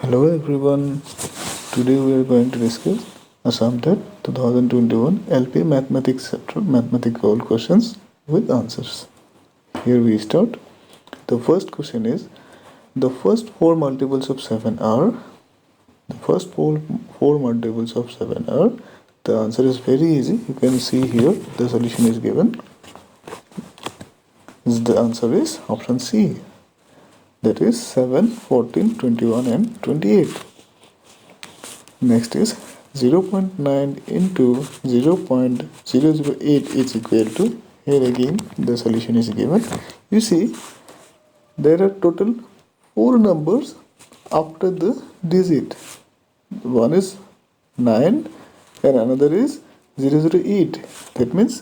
Hello everyone. Today we are going to discuss ASSAM TET 2021 LP Mathematics Chapter Mathematical questions with answers. Here we start. The first question is the first four multiples of 7 are. The first four multiples of 7 are. The answer is very easy. You can see here the solution is given. The answer is option C. That is 7, 14, 21 and 28. Next is 0.9 into 0.008 is equal to, here again the solution is given. You see there are total 4 numbers after the digit. One is 9 and another is 008. That means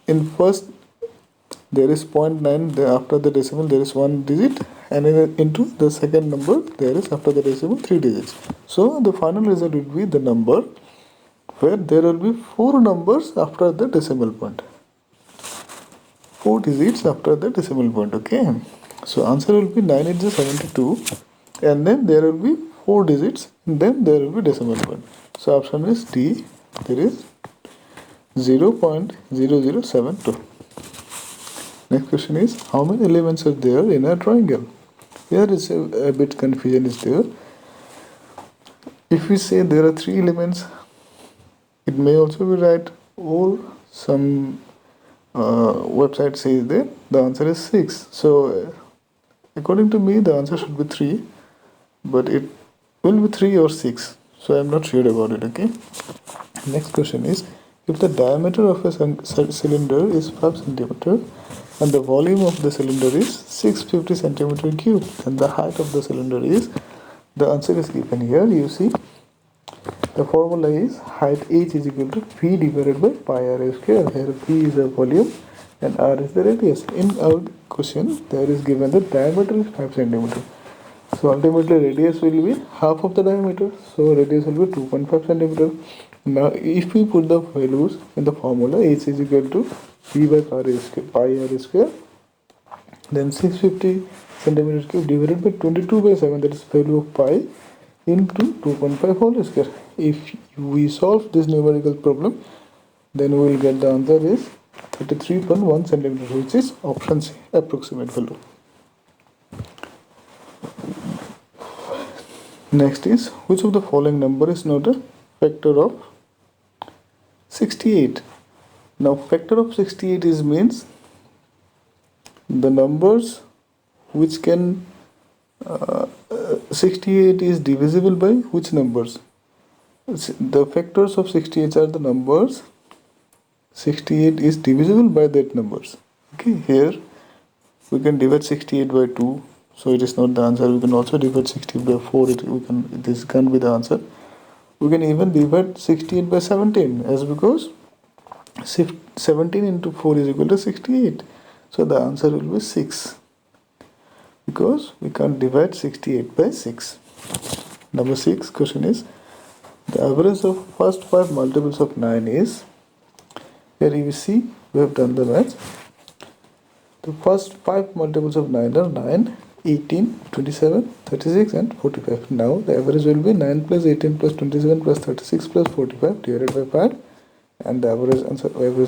in first there is 0.9, after the decimal there is 1 digit, and into the second number there is after the decimal 3 digits. So the final result will be the number where there will be 4 numbers after the decimal point. 4 digits after the decimal point, okay? So answer will be 9 is 72, and then there will be 4 digits, and then there will be decimal point. So option is D, there is 0.0072. Next question is, how many elements are there in a triangle? Here is a bit confusion is there. If we say there are 3 elements, it may also be right, or some website says that the answer is 6. So according to me the answer should be 3, but it will be 3 or 6. So I am not sure about it, okay? Next question is, if the diameter of a cylinder is 5 centimeter and the volume of the cylinder is 650 centimeter cube, and the height of the cylinder is, the answer is given here. You see the formula is height h is equal to v divided by pi r square. Here v is the volume and r is the radius. In our question there is given the diameter is 5 centimeter. So ultimately radius will be half of the diameter, so radius will be 2.5 centimeter. Now if we put the values in the formula, h is equal to v by pi r square, then 650 centimeter cube divided by 22 by 7, that is value of pi, into 2.5 whole square. If we solve this numerical problem, then we will get the answer is 33.1 centimeter, which is option C, approximate value. Next is, which of the following number is not a factor of 68? Now factor of 68 is means the numbers which can 68 is divisible by which numbers? The factors of 68 are the numbers 68 is divisible by that numbers. Okay, here we can divide 68 by 2, so it is not the answer. We can also divide 68 by 4. This can't be the answer. We can even divide 68 by 17, as because 17 into 4 is equal to 68. So the answer will be 6, because we can't divide 68 by 6. Number 6 question is, the average of first 5 multiples of 9 is, here you see we have done the math. The first 5 multiples of 9 are 9, 18, 27, 36 and 45. Now the average will be 9 plus 18 plus 27 plus 36 plus 45 divided by 5, and the average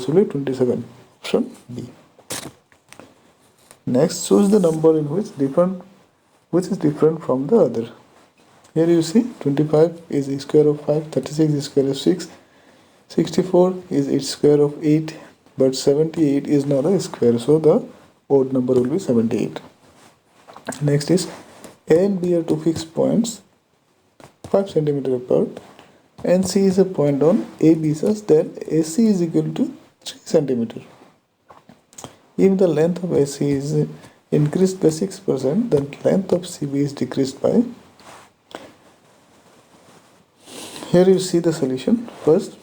will be 27. Option B. Next, choose the number in which is different from the other. Here you see 25 is a square of 5, 36 is square of 6, 64 is its square of 8, but 78 is not a square, so the odd number will be 78. Next is, A and B are two fixed points 5 cm apart, and C is a point on AB such that AC is equal to 3 cm. If the length of AC is increased by 6%, then length of CB is decreased by. Here you see the solution. First,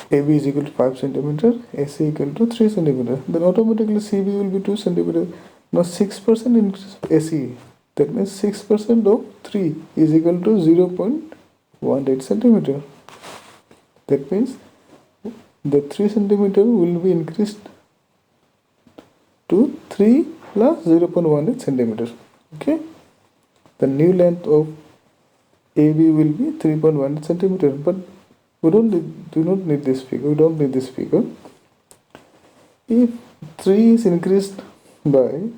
AB is equal to 5 cm, AC equal to 3 cm. Then automatically CB will be 2 cm. Now 6% increase of AC, that means 6% of 3 is equal to 0.18 cm. That means the 3 cm will be increased to 3 plus 0.18 centimeter. Okay, the new length of AB will be 3.1 centimeter, but we do not need this figure. We don't need this figure. If 3 is increased by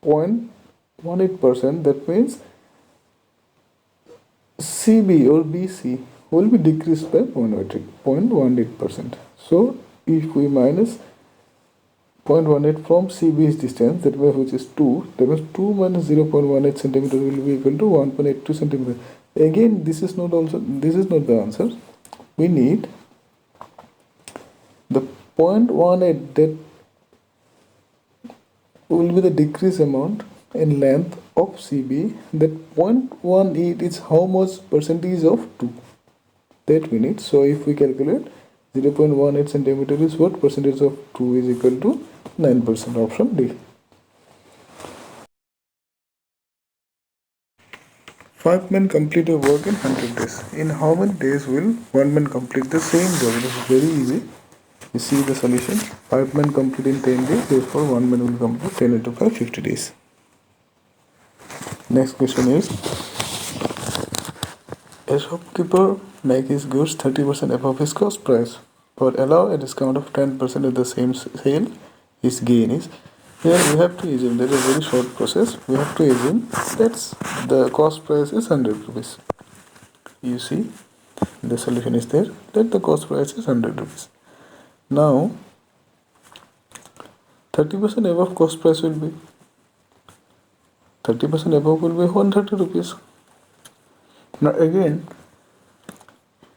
0.18%, that means CB or BC will be decreased by 0.18%. So if we minus 0.18 from CB's distance, that means which is 2, that means 2 minus 0.18 centimeter will be equal to 1.82 centimeter. Again, this is not the answer. We need the 0.18, that will be the decrease amount in length of CB. That 0.18 is how much percentage of 2 that we need. So if we calculate 0.18 centimeter is what percentage of 2 is equal to 9%, option D. 5 men complete a work in 100 days. In how many days will 1 man complete the same job? This is very easy. You see the solution. 5 men complete in 10 days, therefore 1 man will complete 10 into 5, 50 days. Next question is, a shopkeeper makes his goods 30% above his cost price, but allow a discount of 10% at the same sale. His gain is. Here we have to assume that is a very short process. We have to assume that the cost price is 100 rupees. You see, the solution is there. That the cost price is 100 rupees. Now, 30% above cost price will be 30% above will be 130 rupees. Now again,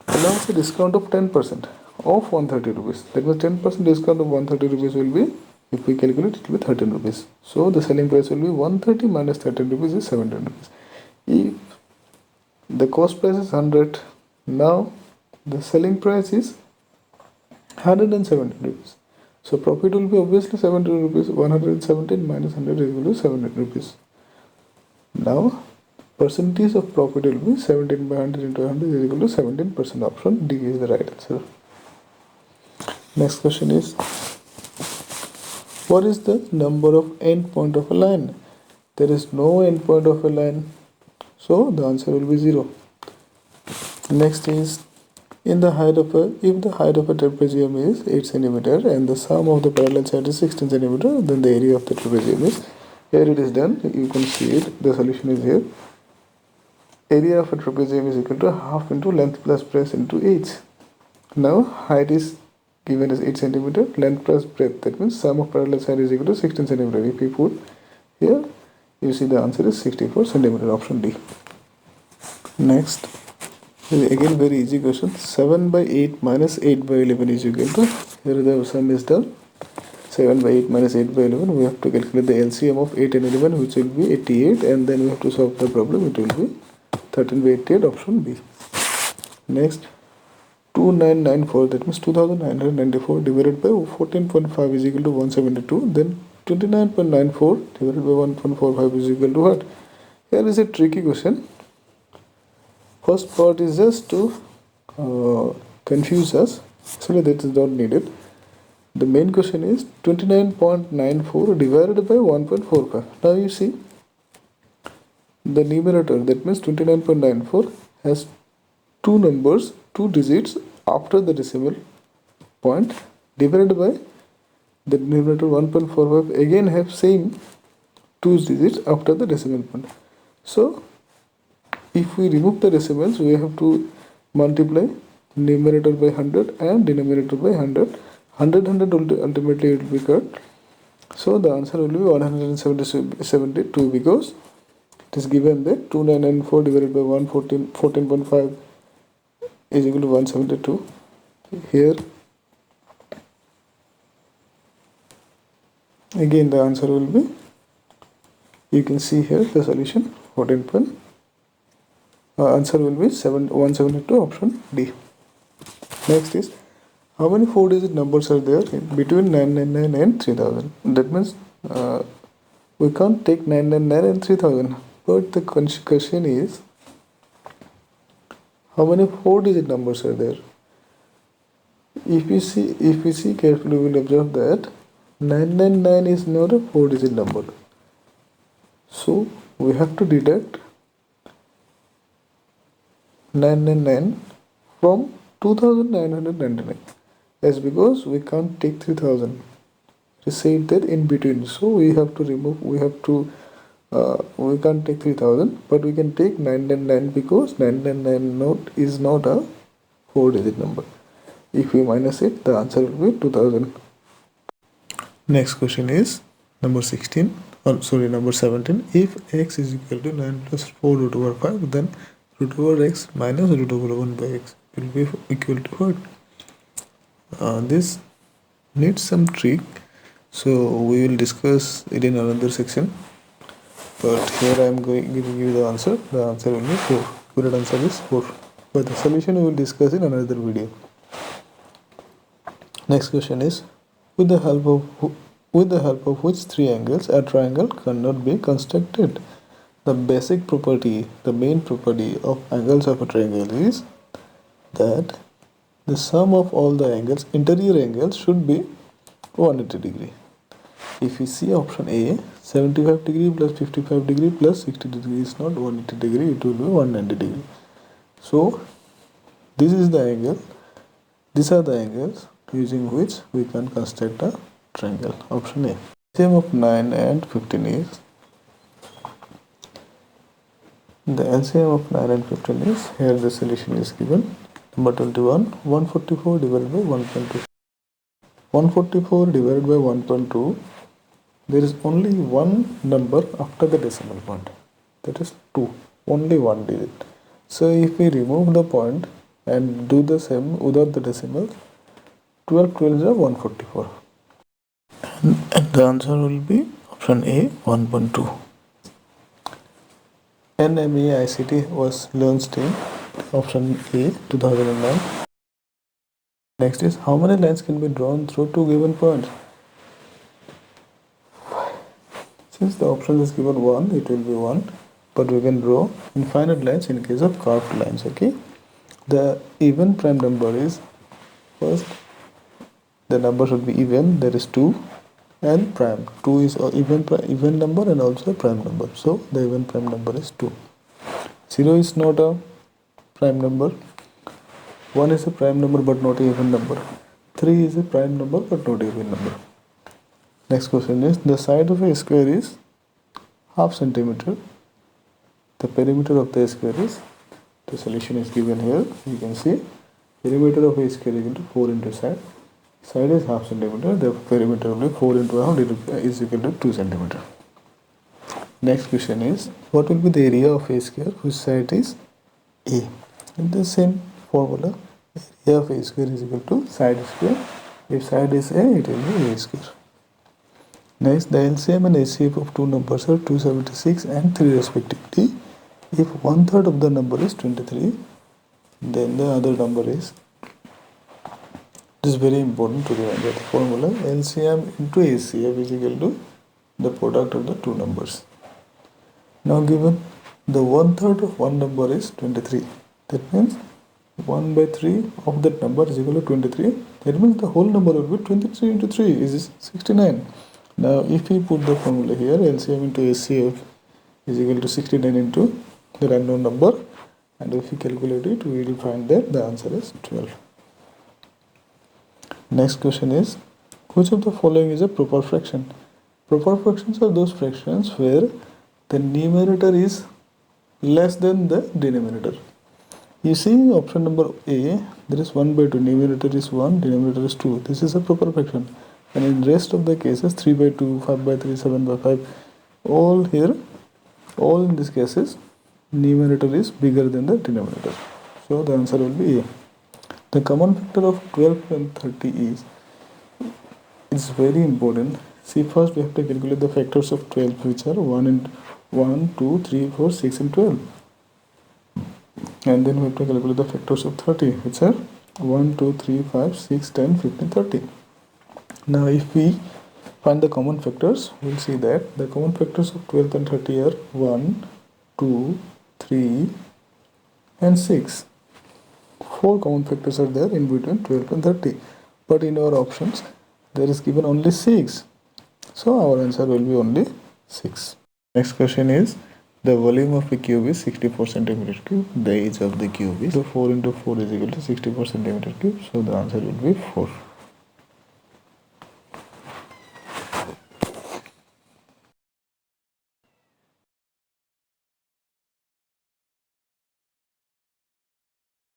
allows a discount of 10% of 130 rupees. That means 10% discount of 130 rupees will be, if we calculate, it will be 13 rupees. So the selling price will be 130 minus 13 rupees is 17 rupees. If the cost price is 100, now the selling price is 117 rupees. So profit will be obviously 17 rupees. 117 minus 100 is equal to 17 rupees. Now percentage of profit will be 17 by 100 into 100 is equal to 17%. Option D is the right answer. Next question is, what is the number of end point of a line? There is no end point of a line, so the answer will be 0. Next is, if the height of a trapezium is 8 cm and the sum of the parallel side is 16 cm, then the area of the trapezium is, here it is done, you can see it, the solution is here. Area of a trapezium is equal to half into length plus breadth into h. Now height is given as 8 cm, length plus breadth, that means sum of parallel side is equal to 16 cm. If we put here, you see the answer is 64 cm. Option D. Next, again very easy question. 7 by 8 minus 8 by 11 is equal to, here the sum is done. 7 by 8 minus 8 by 11, we have to calculate the LCM of 8 and 11, which will be 88, and then we have to solve the problem. It will be 13 by 88, option B. Next, 2994, that means 2994 divided by 14.5 is equal to 172. Then 29.94 divided by 1.45 is equal to what? Here is a tricky question. First part is just to confuse us. Actually, that is not needed. The main question is 29.94 divided by 1.45. Now you see, the numerator, that means 29.94, has two numbers, two digits after the decimal point, divided by the numerator 1.45 again have same two digits after the decimal point. So if we remove the decimals, we have to multiply numerator by 100 and denominator by 100. 100 ultimately it will be cut. So the answer will be 172 because it is given that 2994 divided by 14.5 is equal to 172. Here again the answer will be, you can see here the solution, answer will be 172, option D. Next is, how many 4-digit numbers are there between 999 and 3000? That means we can't take 999 and 3000. But the question is, how many 4-digit numbers are there? If we see carefully, we will observe that 999 is not a 4-digit number. So we have to deduct 999 from 2999. That's because we can't take 3000. We said that in between, so we have to remove, we can't take 3000, but we can take 999 because 999 is not a 4-digit number. If we minus it, the answer will be 2000. Next question is number 16, number 17. If x is equal to 9 plus 4 root over 5, then root over x minus root over 1 by x will be equal to what? This needs some trick, so we will discuss it in another section. But here I am giving you the answer. The answer will be 4. Correct answer is 4. But the solution we will discuss in another video. Next question is, with the help of which three angles a triangle cannot be constructed? The basic property, the main property of angles of a triangle is that the sum of all the angles, interior angles, should be 180 degree. If we see option A, 75 degree plus 55 degree plus 60 degree is not 180 degree, it will be 190 degree. So this is the angle, these are the angles using which we can construct a triangle. Option A. LCM of 9 and 15 is, the LCM of 9 and 15 is, here the solution is given. Number 21, 144 divided by 1.2. 144 divided by 1.2, there is only one number after the decimal point, that is 2, only one digit. So if we remove the point and do the same without the decimal, 12 12 is 144. And the answer will be option A, 1.2. NME was launched in option A, 2009. Next is, how many lines can be drawn through two given points? Since the option is given 1, it will be 1, but we can draw infinite lines in case of curved lines. Okay, the even prime number is, first the number should be even, that is 2, and prime. 2 is an even number and also a prime number, so the even prime number is 2. 0 is not a prime number. 1 is a prime number but not an even number. 3 is a prime number but not an even number. Next question is, the side of a square is half centimeter. The perimeter of the square is, the solution is given here. You can see perimeter of a square is into 4 into side. Side is half centimeter. The perimeter will be 4 into half is equal to 2 centimeter. Next question is, what will be the area of a square whose side is A? In the same formula, area of a square is equal to side square. If side is A, it will be A square. Next, the LCM and HCF of two numbers are 276 and 3 respectively. If 1/3 of the number is 23, then the other number is, it is very important to remember the formula, LCM into HCF is equal to the product of the two numbers. Now given the 1/3 of one number is 23, that means 1/3 of that number is equal to 23. That means the whole number will be 23 into 3 is 69. Now if we put the formula here, LCM into HCF is equal to 69 into the unknown number, and if we calculate it, we will find that the answer is 12. Next question is, which of the following is a proper fraction? Proper fractions are those fractions where the numerator is less than the denominator. You see option number A, there is 1/2, numerator is 1, denominator is 2. This is a proper fraction. And in rest of the cases, 3/2, 5/3, 7/5, all in these cases, numerator is bigger than the denominator. So the answer will be A. The common factor of 12 and 30 is very important. See, first we have to calculate the factors of 12, which are 1, 2, 3, 4, 6 and 12. And then we have to calculate the factors of 30, which are 1, 2, 3, 5, 6, 10, 15, 30. Now if we find the common factors, we will see that the common factors of 12 and 30 are 1, 2, 3 and 6. 4 common factors are there in between 12 and 30. But in our options, there is given only 6. So our answer will be only 6. Next question is, The volume of a cube is 64 centimeter cube. The age of the cube is, so 4 into 4 is equal to 64 centimeter cube. So the answer will be 4.